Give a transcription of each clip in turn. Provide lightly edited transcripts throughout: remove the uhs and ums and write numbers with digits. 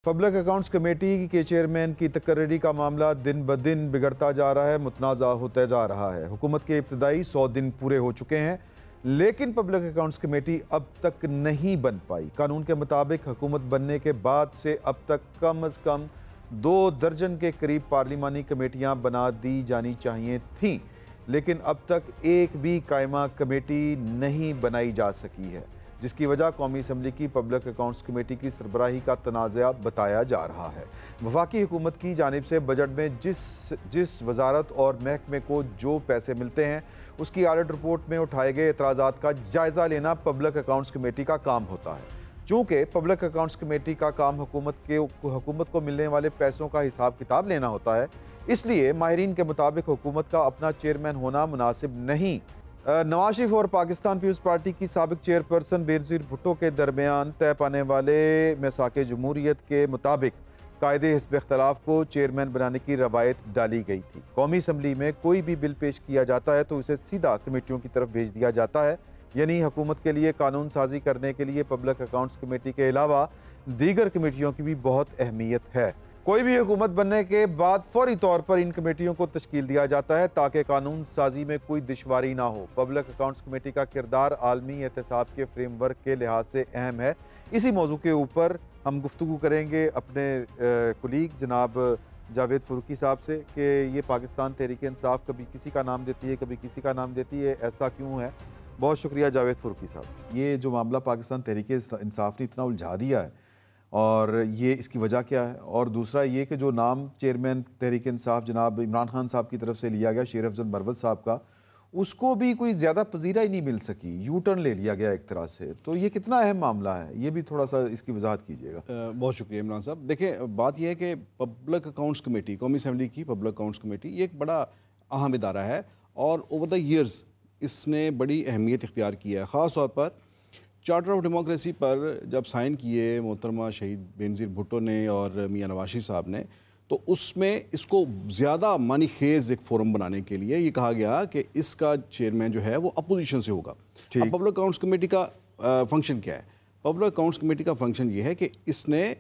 Public accounts committee کے chairman کی تقرری کا معاملہ دن بدن بگڑتا جا رہا ہے، متنازع ہوتا جا رہا ہے۔ حکومت کے ابتدائی 100 دن پورے ہو چکے ہیں لیکن پبلک اکاؤنٹس کمیٹی اب تک نہیں بن پائی۔ قانون کے مطابق حکومت بننے کے بعد سے اب تک کم از کم 2 درجن کے قریب پارلیمانی کمیٹیاں بنا دی جانی چاہیے تھیں، لیکن اب تک ایک بھی قائمہ کمیٹی نہیں بنائی جا سکی ہے، جس کی وجہ قومی اسمبلی کی پبلک اکاؤنٹس کمیٹی کی سربراہی کا تنازعہ بتایا جا رہا ہے۔ وفاقی حکومت کی جانب سے بجٹ میں جس وزارت اور محکمے کو جو پیسے ملتے ہیں اس کی آڈٹ رپورٹ میں اٹھائے گئے اعتراضات کا جائزہ لینا پبلک اکاؤنٹس کمیٹی کا کام ہوتا ہے۔ چونکہ پبلک اکاؤنٹس کمیٹی کا کام حکومت کو ملنے والے پیسوں کا حساب کتاب لینا ہوتا ہے، اس لیے ماہرین کے مطابق حکومت کا اپنا چیئرمین ہونا مناسب نہیں۔ نواز شریف اور پاکستان پیپلز پارٹی کی سابق چیئرپرسن بینظیر بھٹو کے درمیان طے پانے والے میثاق جمہوریت کے مطابق قائد حزب اختلاف کو چیئرمین بنانے کی روایت ڈالی گئی تھی۔ قومی اسمبلی میں کوئی بھی بل پیش کیا جاتا ہے تو اسے سیدھا کمیٹیوں کی طرف بھیج دیا جاتا ہے، یعنی حکومت کے لیے قانون سازی کرنے کے لیے پبلک اکاؤنٹس کمیٹی کے علاوہ دیگر کمیٹیوں کی بھی بہت اہمیت ہے۔ کوئی بھی حکومت بننے کے بعد فوری طور پر ان کمیٹیوں کو تشکیل دیا جاتا ہے تاکہ قانون سازی میں کوئی دشواری نہ ہو۔ پبلک اکاؤنٹس کمیٹی کا کردار عالمی احتساب کے فریم ورک کے لحاظ سے اہم ہے۔ اسی موضوع کے اوپر ہم گفتگو کریں گے اپنے کولیگ جناب جاوید فاروقی صاحب سے کہ یہ پاکستان تحریک انصاف کبھی کسی کا نام دیتی ہے کبھی کسی کا نام دیتی ہے، ایسا کیوں ہے؟ بہت شکریہ جاوید فاروقی صاحب۔ یہ جو معاملہ پاکستان تحریک انصاف نے اتنا الجھا دیا ہے اور یہ اس کی وجہ کیا ہے؟ اور دوسرا یہ کہ جو نام چیئرمین تحریک انصاف جناب عمران خان صاحب کی طرف سے لیا گیا شیر افضل مروت صاحب کا، اس کو بھی کوئی زیادہ پذیرہ ہی نہیں مل سکی، یو ٹرن لے لیا گیا ایک طرح سے، تو یہ کتنا اہم معاملہ ہے؟ یہ بھی تھوڑا سا اس کی وضاحت کیجیے گا۔ بہت شکریہ عمران صاحب۔ دیکھیں، بات یہ ہے کہ پبلک اکاؤنٹس کمیٹی، قومی اسمبلی کی پبلک اکاؤنٹس کمیٹی، یہ ایک بڑا اہم ادارہ ہے اور اوور دا ایئرز اس نے بڑی اہمیت اختیار کی ہے۔ خاص طور پر چارٹر آف ڈیموکریسی پر جب سائن کیے محترمہ شہید بینظیر بھٹو نے اور میاں نواز شریف صاحب نے، تو اس میں اس کو زیادہ معنی خیز ایک فورم بنانے کے لیے یہ کہا گیا کہ اس کا چیئرمین جو ہے وہ اپوزیشن سے ہوگا۔ اب پبلک اکاؤنٹس کمیٹی کا فنکشن کیا ہے؟ پبلک اکاؤنٹس کمیٹی کا فنکشن یہ ہے کہ اس نے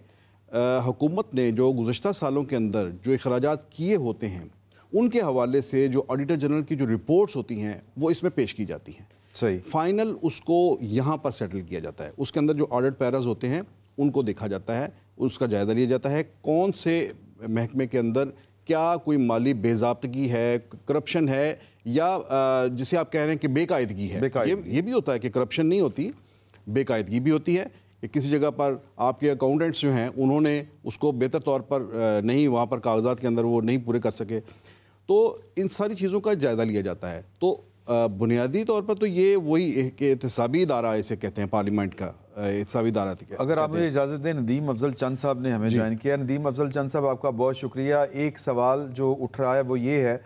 حکومت نے جو گزشتہ سالوں کے اندر جو اخراجات کیے ہوتے ہیں ان کے حوالے سے جو آڈیٹر جنرل کی جو رپورٹس ہوتی ہیں وہ اس میں پیش کی جاتی ہیں۔ صحیح۔ فائنل اس کو یہاں پر سیٹل کیا جاتا ہے، اس کے اندر جو آڈٹ پیراز ہوتے ہیں ان کو دیکھا جاتا ہے، اس کا جائزہ لیا جاتا ہے، کون سے محکمے کے اندر کیا کوئی مالی بے ضابطگی ہے، کرپشن ہے، یا جسے آپ کہہ رہے ہیں کہ بے قاعدگی ہے۔ یہ بھی ہوتا ہے کہ کرپشن نہیں ہوتی، بے قاعدگی بھی ہوتی ہے کہ کسی جگہ پر آپ کے اکاؤنٹنٹس جو ہیں انہوں نے اس کو بہتر طور پر نہیں، وہاں پر کاغذات کے اندر وہ نہیں پورے کر سکے، تو ان ساری چیزوں کا جائزہ لیا جاتا ہے۔ تو بنیادی طور پر تو یہ وہی ایک احتسابی ادارہ اسے کہتے ہیں، پارلیمنٹ کا احتسابی ادارہ۔ اگر آپ مجھے اجازت دیں، ندیم افضل چند صاحب نے ہمیں جوائن کیا۔ ندیم افضل چند صاحب، آپ کا بہت شکریہ۔ ایک سوال جو اٹھ رہا ہے وہ یہ ہے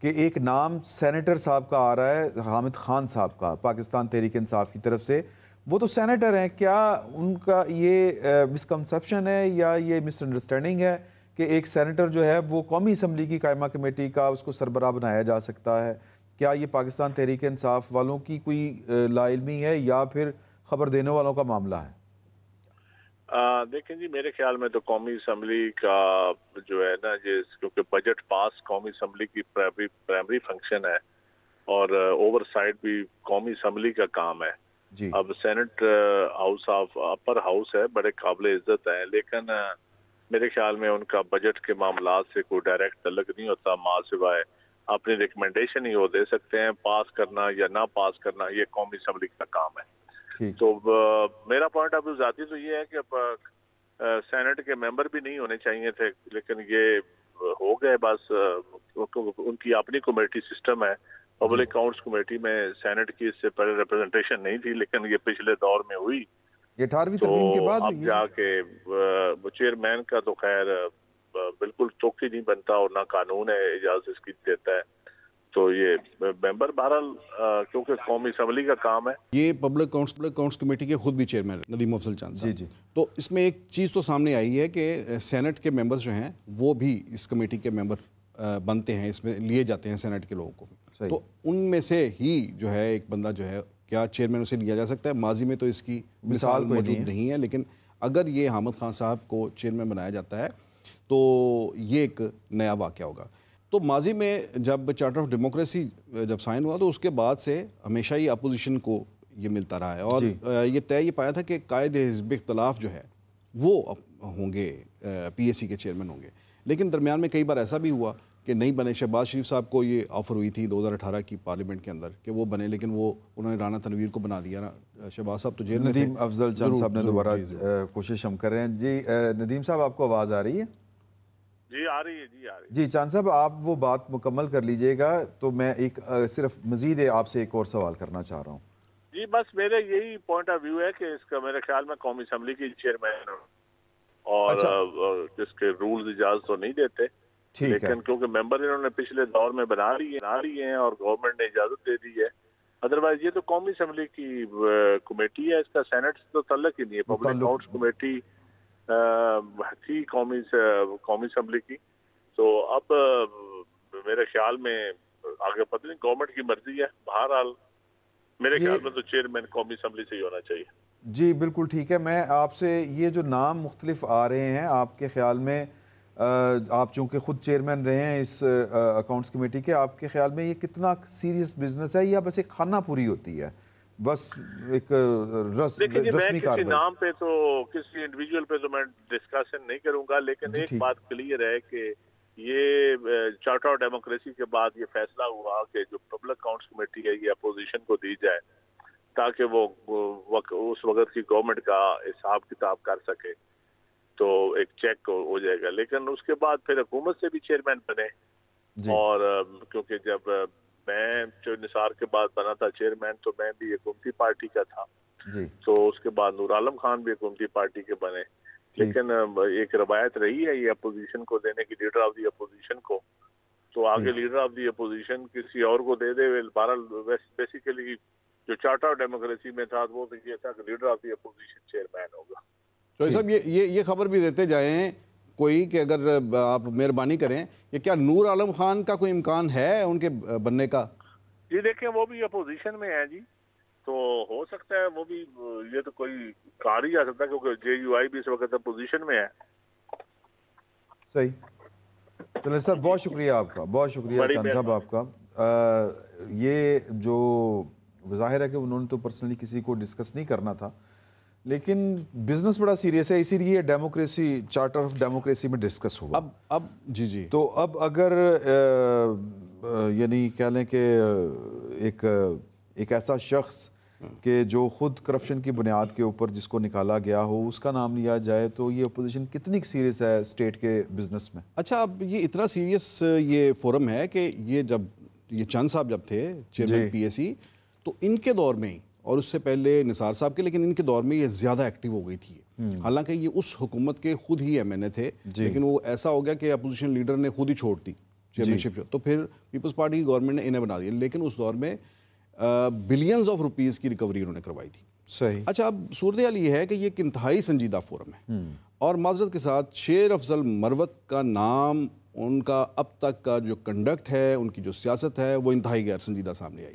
کہ ایک نام سینیٹر صاحب کا آ رہا ہے، حامد خان صاحب کا، پاکستان تحریک انصاف کی طرف سے، وہ تو سینیٹر ہیں، کیا ان کا یہ مسکنسیپشن ہے یا یہ مس انڈرسٹینڈنگ ہے کہ ایک سینیٹر جو ہے وہ قومی اسمبلی کی قائمہ کمیٹی کا اس کو سربراہ بنایا جا سکتا ہے؟ کیا یہ پاکستان تحریک انصاف والوں کی کوئی لا علمی ہے یا پھر خبر دینے والوں کا معاملہ ہے؟ دیکھیں جی، میرے خیال میں تو قومی اسمبلی کا جو ہے نا، کیونکہ بجٹ پاس قومی اسمبلی کی پرائمری فنکشن ہے اور اوور سائٹ بھی قومی اسمبلی کا کام ہے۔ جی۔ اب senate house of upper house ہے، بڑے قابل عزت ہیں، لیکن میرے خیال میں ان کا بجٹ کے معاملات سے کوئی ڈائریکٹ تعلق نہیں ہوتا، ماں سوائے اپنی ریکمنڈیشن ہی وہ دے سکتے ہیں، پاس کرنا یا نہ پاس کرنا یہ قومی اسمبلی کا کام ہے۔ تو میرا پوائنٹ آف ویو ذاتی تو یہ ہے کہ سینٹ کے ممبر بھی نہیں ہونے چاہیے تھے، لیکن یہ ہو گئے، بس ان کی اپنی کمیٹی سسٹم ہے۔ پبلک اکاؤنٹس کمیٹی میں سینٹ کی اس سے پہلے ریپرزنٹیشن نہیں تھی، لیکن یہ پچھلے دور میں ہوئی، یہ 18ویں ترمیم کے بعد اب جا کے چیئرمین کا تو خیر بالکل توق ہی نہیں بنتا اور نہ قانون ہے اجازت اس کی دیتا ہے، تو یہ ممبر بہرحال کیونکہ قومی اسمبلی کا کام ہے۔ یہ پبلک اکاؤنٹس کمیٹی کے خود بھی چیئرمین ندیم افضل چند صاحب۔ جی۔ تو اس میں ایک چیز تو سامنے آئی ہے کہ سینٹ کے ممبرز جو ہیں وہ بھی اس کمیٹی کے ممبر بنتے ہیں، اس میں لیے جاتے ہیں سینٹ کے لوگوں کو، تو ان میں سے ہی جو ہے ایک بندہ جو ہے کیا چیئرمین اسے لیا جا سکتا ہے؟ ماضی میں تو اس کی مثال موجود نہیں ہے، لیکن اگر یہ حامد خان صاحب کو چیئرمین بنایا جاتا ہے تو یہ ایک نیا واقعہ ہوگا. تو ماضی میں جب چارٹر آف ڈیموکریسی جب سائن ہوا تو اس کے بعد سے ہمیشہ ہی اپوزیشن کو یہ ملتا رہا ہے اور یہ طے یہ پایا تھا کہ قائد حزب اختلاف جو ہے وہ ہوں گے پی ایس سی کے چیئرمین ہوں گے. لیکن درمیان میں کئی بار ایسا بھی ہوا کہ نہیں بنے. شہباز شریف صاحب کو یہ آفر ہوئی تھی 2018 کی پارلیمنٹ کے اندر کہ وہ بنے, لیکن وہ انہوں نے رانا تنویر کو بنا دیا نا. شہباز صاحب تو جیل میں تھے. ندیم افضل چند صاحب نے دوبارہ کوشش ہم کر رہے ہیں. جی ندیم صاحب آپ کو آواز آ رہی ہے؟ جی آ رہی ہے. جی آ رہی ہے. جی چاند صاحب آپ وہ بات مکمل کر لیجئے گا تو میں ایک صرف مزید آپ سے ایک اور سوال کرنا چاہ رہا ہوں. جی بس میرے یہی پوائنٹ آف ویو ہے کہ اس کا میرے خیال میں قومی اسمبلی کی چیئرمین اور جس کے رولز اجازت تو نہیں دیتے, لیکن کیونکہ ممبر انہوں نے پچھلے دور میں بنا رہی ہیں اور گورنمنٹ نے اجازت دے دی ہے. ادروائز یہ تو قومی اسمبلی کی کمیٹی ہے, اس کا سینٹ سے تو تعلق ہی نہیں ہے. پبلک اکاؤنٹس کمیٹی تھی قومی اسمبلی کی. تو اب میرے خیال میں آگے پتہ نہیں گورنمنٹ کی مرضی ہے. بہرحال میرے خیال میں تو چیئرمین قومی اسمبلی سے ہی ہونا چاہیے. جی بالکل ٹھیک ہے. میں آپ سے یہ جو نام مختلف آ رہے ہیں آپ کے خیال میں, آپ چونکہ خود چیئرمین رہے ہیں اس اکاؤنٹس کمیٹی کے, آپ کے خیال میں یہ کتنا سیریس بزنس ہے یا بس ایک خانہ پوری ہوتی ہے, بس ایک رسمی کاروائی؟ کسی نام پہ تو کسی انڈیویجول پہ تو میں ڈسکشن نہیں کروں گا, لیکن ایک بات کلیئر ہے کہ یہ چارٹر آف ڈیموکریسی کے بعد یہ فیصلہ ہوا کہ جو پبلک اکاؤنٹس کمیٹی ہے یہ اپوزیشن کو دی جائے تاکہ وہ اس وقت کی گورنمنٹ کا حساب کتاب کر سکے, تو ایک چیک ہو جائے گا. لیکن اس کے بعد پھر حکومت سے بھی چیئرمین بنے, اور کیونکہ جب میں جو نثار کے بعد بنا تھا چیئرمین تو میں بھی حکومتی پارٹی کا تھا, تو اس کے بعد نور عالم خان بھی حکومتی پارٹی کے بنے. لیکن ایک روایت رہی ہے یہ اپوزیشن کو دینے کی, لیڈر آف دی اپوزیشن کو, تو آگے لیڈر آف دی اپوزیشن کسی اور کو دے دے. بیسیکلی جو چارٹر آف ڈیموکریسی میں تھا وہ یہ تھا کہ leader of the opposition chairman ہوگا. تو صاحب یہ خبر بھی دیتے جائیں کوئی کہ اگر آپ مہربانی کریں, یہ کیا نور عالم خان کا کوئی امکان ہے ان کے بننے کا؟ جی دیکھیں وہ بھی اپوزیشن میں ہیں جی, تو ہو سکتا ہے وہ بھی, یہ تو کوئی کار ہی آ سکتا ہے کیونکہ جے یو آئی بھی اس وقت اپوزیشن میں ہے. صحیح. چلیں سر, بہت شکریہ آپ کا, بہت شکریہ چند صاحب آپ کا. یہ جو ظاہر ہے کہ انہوں نے تو پرسنلی کسی کو ڈسکس نہیں کرنا تھا, لیکن بزنس بڑا سیریس ہے, اسی لیے ڈیموکریسی چارٹر آف ڈیموکریسی میں ڈسکس ہوا. اب جی تو اب اگر یعنی کہہ لیں کہ ایک ایسا شخص کہ جو خود کرپشن کی بنیاد کے اوپر جس کو نکالا گیا ہو اس کا نام لیا جائے, تو یہ اپوزیشن کتنی سیریس ہے اسٹیٹ کے بزنس میں؟ اچھا, اب یہ اتنا سیریس یہ فورم ہے کہ یہ چند صاحب جب تھے چیئرمین پی ایس سی تو ان کے دور میں ہی, اور اس سے پہلے نثار صاحب کے, لیکن ان کے دور میں یہ زیادہ ایکٹیو ہو گئی تھی. حالانکہ یہ اس حکومت کے خود ہی ایم این اے تھے, لیکن وہ ایسا ہو گیا کہ اپوزیشن لیڈر نے خود ہی چھوڑ دی چیئرمین شپ, تو پھر پیپلز پارٹی کی گورنمنٹ نے انہیں بنا دیا. لیکن اس دور میں بلینز آف روپیز کی ریکوری انہوں نے کروائی تھی. صحیح. اچھا, اب صورتحال یہ ہے کہ یہ ایک انتہائی سنجیدہ فورم ہے, اور معذرت کے ساتھ شیر افضل مروت کا نام, ان کا اب تک کا جو کنڈکٹ ہے, ان کی جو سیاست ہے, وہ انتہائی غیر سنجیدہ سامنے آئی.